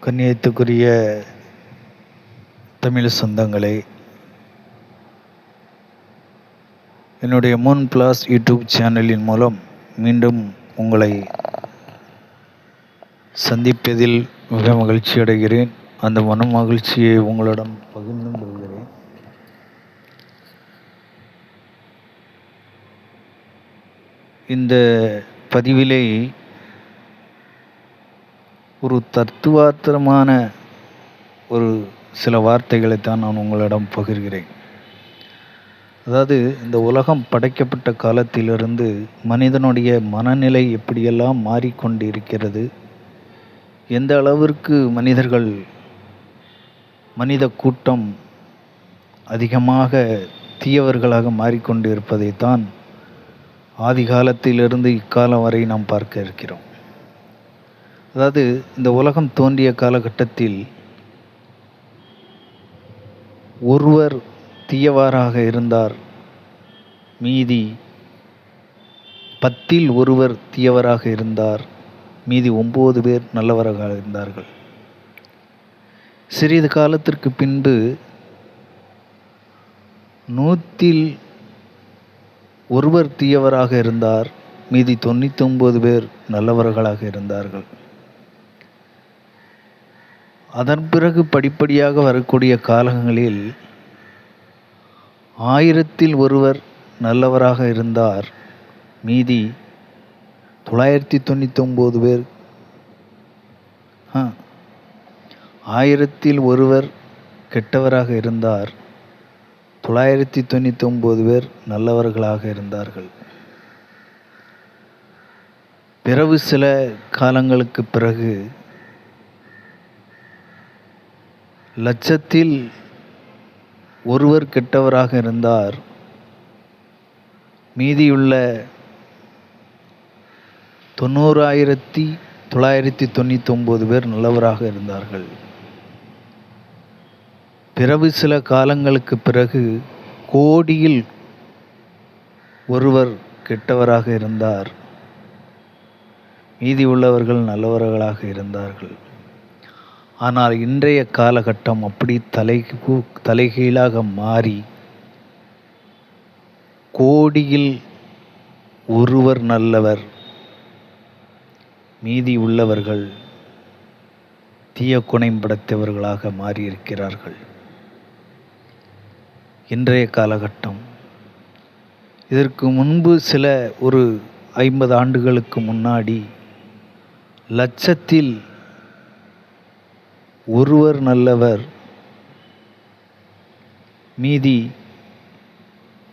கண்ணியத்துக்குரிய தமிழ் சொந்தங்களே, என்னுடைய மூன் பிளாஸ் யூடியூப் சேனலின் மூலம் மீண்டும் உங்களை சந்திப்பதில் மிக மகிழ்ச்சி அடைகிறேன். அந்த மன மகிழ்ச்சியை உங்களிடம் பகிர்ந்து கொள்கிறேன். இந்த பதிவிலே ஒரு தத்துவார்த்தமான ஒரு சில வார்த்தைகளைத்தான் நான் உங்களிடம் பகிர்கிறேன். அதாவது, இந்த உலகம் படைக்கப்பட்ட காலத்திலிருந்து மனிதனுடைய மனநிலை எப்படியெல்லாம் மாறிக்கொண்டு இருக்கிறது, எந்த அளவிற்கு மனித கூட்டம் அதிகமாக தீயவர்களாக மாறிக்கொண்டு இருப்பதைத்தான் ஆதி காலத்திலிருந்து இக்காலம் வரை நாம் பார்க்க இருக்கிறோம். அதாவது, இந்த உலகம் தோன்றிய காலகட்டத்தில் ஒருவர் தீயவராக இருந்தார், மீதி 10 ஒருவர் தீயவராக இருந்தார், மீதி 9 பேர் நல்லவராக இருந்தார்கள். சிறிது காலத்திற்கு பின்பு 100 ஒருவர் தீயவராக இருந்தார், மீதி 99 பேர் நல்லவர்களாக இருந்தார்கள். அதன் பிறகு படிப்படியாக வரக்கூடிய காலங்களில் 1000 ஒருவர் நல்லவராக இருந்தார், மீதி 999 பேர் 1000 ஒருவர் கெட்டவராக இருந்தார், 999 பேர் நல்லவர்களாக இருந்தார்கள். பிறகு சில காலங்களுக்கு பிறகு 1,00,000 ஒருவர் கெட்டவராக இருந்தார், மீதியுள்ள 90,999 பேர் நல்லவராக இருந்தார்கள். பிறகு சில காலங்களுக்கு பிறகு 1,00,00,000 ஒருவர் கெட்டவராக இருந்தார், மீதி உள்ளவர்கள் நல்லவர்களாக இருந்தார்கள். ஆனால் இன்றைய காலகட்டம் அப்படி தலைகீழாக மாறி 1,00,00,000 ஒருவர் நல்லவர், மீதி உள்ளவர்கள் தீய குணம் படைத்தவர்களாக மாறியிருக்கிறார்கள். இன்றைய காலகட்டம். இதற்கு முன்பு ஒரு 50 ஆண்டுகளுக்கு முன்னாடி 1,00,000 ஒருவர் நல்லவர், மீதி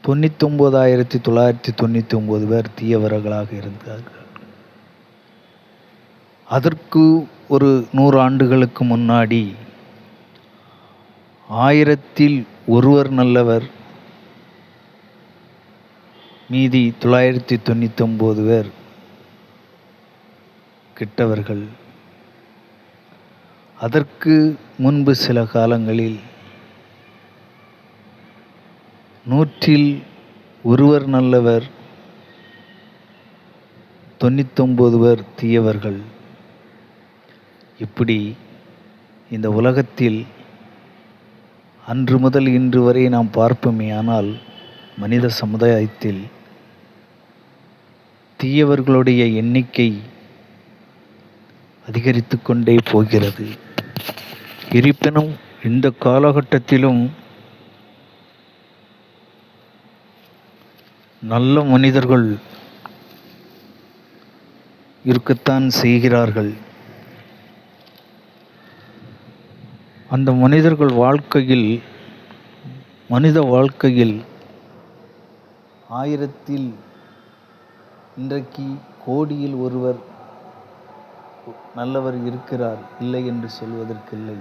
99,999 பேர் தீயவர்களாக இருந்தார்கள். அதற்கு ஒரு 100 ஆண்டுகளுக்கு முன்னாடி 1000 ஒருவர் நல்லவர், மீதி 999 பேர் கெட்டவர்கள். அதற்கு முன்பு சில காலங்களில் 100 ஒருவர் நல்லவர், 99 பேர் தீயவர்கள். இப்படி இந்த உலகத்தில் அன்று முதல் இன்று வரை நாம் பார்ப்போமே, ஆனால் மனித சமுதாயத்தில் தீயவர்களுடைய எண்ணிக்கை அதிகரித்து கொண்டே போகிறது. இருப்பினும் இந்த காலகட்டத்திலும் நல்ல மனிதர்கள் இருக்கத்தான் செய்கிறார்கள். அந்த மனிதர்கள் மனித வாழ்க்கையில் 1000 இன்றைக்கு 1,00,00,000 ஒருவர் நல்லவர் இருக்கிறார், இல்லை என்று சொல்வதற்கில்லை.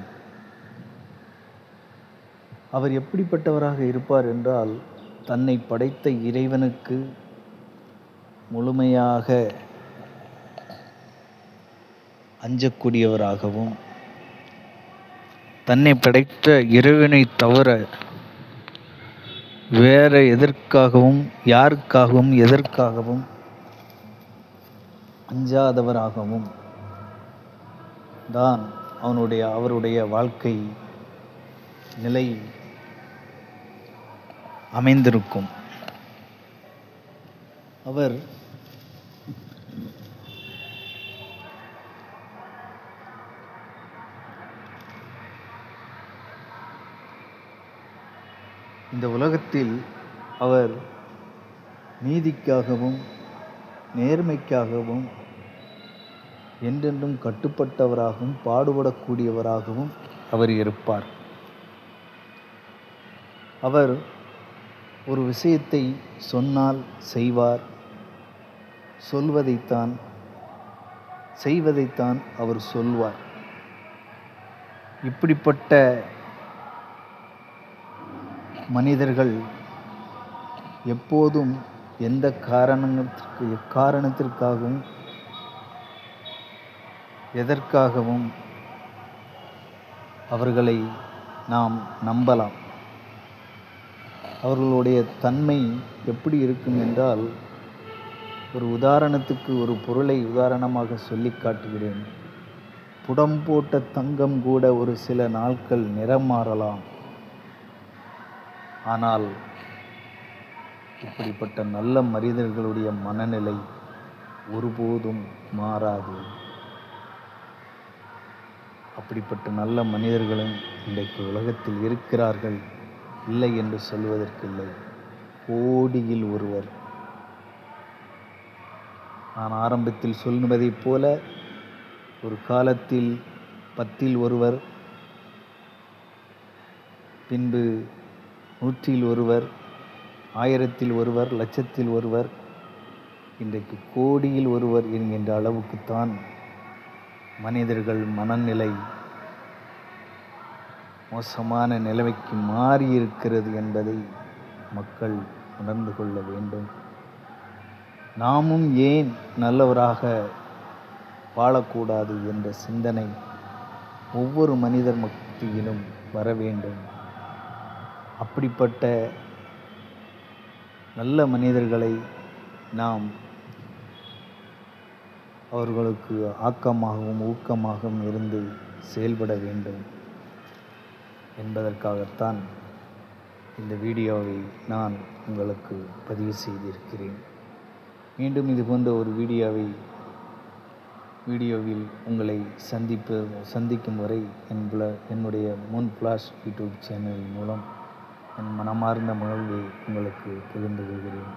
அவர் எப்படிப்பட்டவராக இருப்பார் என்றால், தன்னை படைத்த இறைவனுக்கு முழுமையாக அஞ்சக்கூடியவராகவும், தன்னை படைத்த இறைவனை தவிர வேற எதற்காகவும் யாருக்காகவும் எதற்காகவும் அஞ்சாதவராகவும் தான் அவருடைய வாழ்க்கை நிலை அமைந்திருக்கும். அவர் இந்த உலகத்தில் அவர் நீதிக்காகவும் நேர்மைக்காகவும் என்றென்றும் கட்டுப்பட்டவராகவும் பாடுபடக்கூடியவராகவும் அவர் இருப்பார். அவர் ஒரு விஷயத்தை சொன்னால் செய்வார், செய்வதைத்தான் அவர் சொல்வார். இப்படிப்பட்ட மனிதர்கள் எப்போதும் எந்த எக்காரணத்திற்காகவும் எதற்காகவும் அவர்களை நாம் நம்பலாம். அவர்களுடைய தன்மை எப்படி இருக்கும் என்றால், ஒரு உதாரணத்துக்கு ஒரு பொருளை உதாரணமாக சொல்லி காட்டுகிறேன். புடம் போட்ட தங்கம் கூட ஒரு சில நாட்கள் நிறம் மாறலாம். ஆனால் இப்படிப்பட்ட நல்ல மனிதர்களுடைய மனநிலை ஒருபோதும் மாறாது. அப்படிப்பட்ட நல்ல மனிதர்களும் இன்றைக்கு உலகத்தில் இருக்கிறார்கள், இல்லை என்று சொல்வதற்கில்லை. கோடியில் ஒருவர். நான் ஆரம்பத்தில் சொல்வதைப் போல, ஒரு காலத்தில் 10 ஒருவர், பின்பு 100 ஒருவர், 1000 ஒருவர், லட்சத்தில் ஒருவர், இன்றைக்கு கோடியில் ஒருவர் என்கின்ற அளவுக்குத்தான் மனிதர்கள் மனநிலை மோசமான நிலைமைக்கு மாறியிருக்கிறது என்பதை மக்கள் உணர்ந்து கொள்ள வேண்டும். நாமும் ஏன் நல்லவராக வாழக்கூடாது என்ற சிந்தனை ஒவ்வொரு மனிதர் மத்தியிலும் வர வேண்டும். அப்படிப்பட்ட நல்ல மனிதர்களை நாம் அவர்களுக்கு ஆக்கமாகவும் ஊக்கமாகவும் இருந்து செயல்பட வேண்டும் என்பதற்காகத்தான் இந்த வீடியோவை நான் உங்களுக்கு பதிவு செய்திருக்கிறேன். மீண்டும் இது போன்ற ஒரு வீடியோவில் உங்களை சந்திக்கும் வரை என்னுடைய மூன் ஃப்ளாஷ் யூடியூப் சேனல் மூலம் என் மனமார்ந்த மகிழ்வை உங்களுக்கு பகிர்ந்து கொள்கிறேன்.